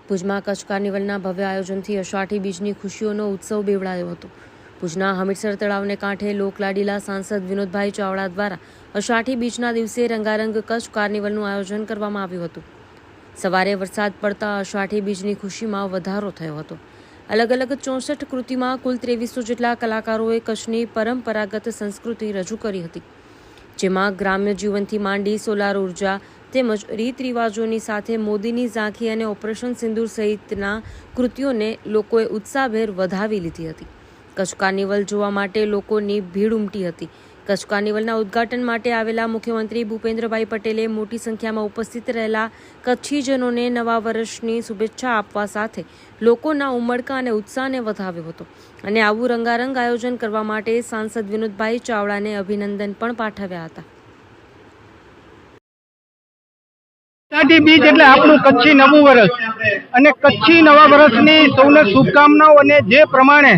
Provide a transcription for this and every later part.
ભુજમાં કચ્છ કાર્નિવલના ભવ્ય આયોજનથી અષાઢી બીજની ખુશીઓનો ઉત્સવ બેવડાયો હતો। ભુજના હમીરસર તળાવને કાંઠે લોકલાડીલા સાંસદ વિનોદભાઈ ચાવડા દ્વારા અષાઢી બીજના દિવસે રંગારંગ કચ્છ કાર્નિવલનું આયોજન કરવામાં આવ્યું હતું। સવારે વરસાદ પડતા અષાઢી બીજની ખુશીમાં વધારો થયો હતો। અલગ અલગ 64 કૃતિમાં કુલ 2300 જેટલા કલાકારોએ કચ્છની પરંપરાગત સંસ્કૃતિ રજૂ કરી હતી, જેમાં ગ્રામ્ય જીવનથી માંડી સોલાર ઉર્જા તેમજ રીત રિવાજોની સાથે મોદીની ઝાંખી અને ઓપરેશન સિંદૂર સહિતના કૃતિઓને લોકોએ ઉત્સાહભેર વધાવી લીધી હતી। કચ્છ કાર્નિવલ જોવા માટે લોકોની ભીડ ઉમટી હતી। કચ્છ કાર્નિવલના ઉદ્ઘાટન માટે આવેલા મુખ્યમંત્રી ભૂપેન્દ્રભાઈ પટેલે મોટી સંખ્યામાં ઉપસ્થિત રહેલા કચ્છીજનોને નવા વર્ષની શુભેચ્છા આપવા સાથે લોકોના ઉમળકા અને ઉત્સાહને વધાવ્યો હતો અને આવું રંગારંગ આયોજન કરવા માટે સાંસદ વિનોદભાઈ ચાવડાને અભિનંદન પણ પાઠવ્યા હતા। અષાઢી બીજ એટલે આપણું કચ્છી નવું વર્ષ અને કચ્છી નવા વર્ષની સૌને શુભકામનાઓ। અને જે પ્રમાણે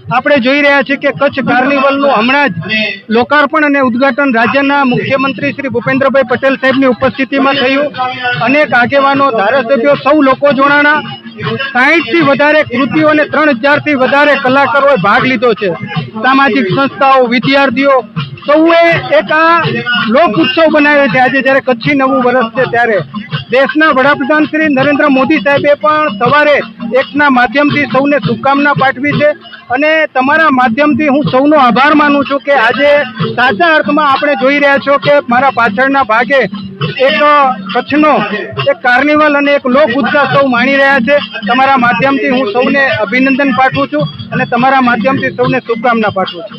આપણે જોઈ રહ્યા છીએ કે કચ્છ કાર્નિવલનું હમણાં જ લોકાર્પણ અને ઉદ્ઘાટન રાજ્યના મુખ્યમંત્રી શ્રી ભૂપેન્દ્રભાઈ પટેલ સાહેબની ઉપસ્થિતિમાં થયું। અનેક આગેવાનો, ધારાસભ્યો, સૌ લોકો જોડાણા। 60 થી વધારે કૃતિઓ અને 3000 થી વધારે કલાકારોએ ભાગ લીધો છે। સામાજિક સંસ્થાઓ, વિદ્યાર્થીઓ સૌએ એક આ લોક ઉત્સવ બનાવ્યો છે। આજે જ્યારે કચ્છી નવું વર્ષ છે ત્યારે દેશના વડાપ્રધાન શ્રી નરેન્દ્ર મોદી સાહેબે પણ સવારે એકના માધ્યમથી સૌને શુભકામના પાઠવી છે અને તમારા માધ્યમથી હું સૌનો આભાર માનું છું કે આજે સાચા અર્થમાં આપણે જોઈ રહ્યા છો કે મારા પાછળના ભાગે એક કચ્છનો એક કાર્નિવલ અને એક લોક ઉત્સવ સૌ માણી રહ્યા છે। તમારા માધ્યમથી હું સૌને અભિનંદન પાઠવું છું અને તમારા માધ્યમથી સૌને શુભકામના પાઠવું છું।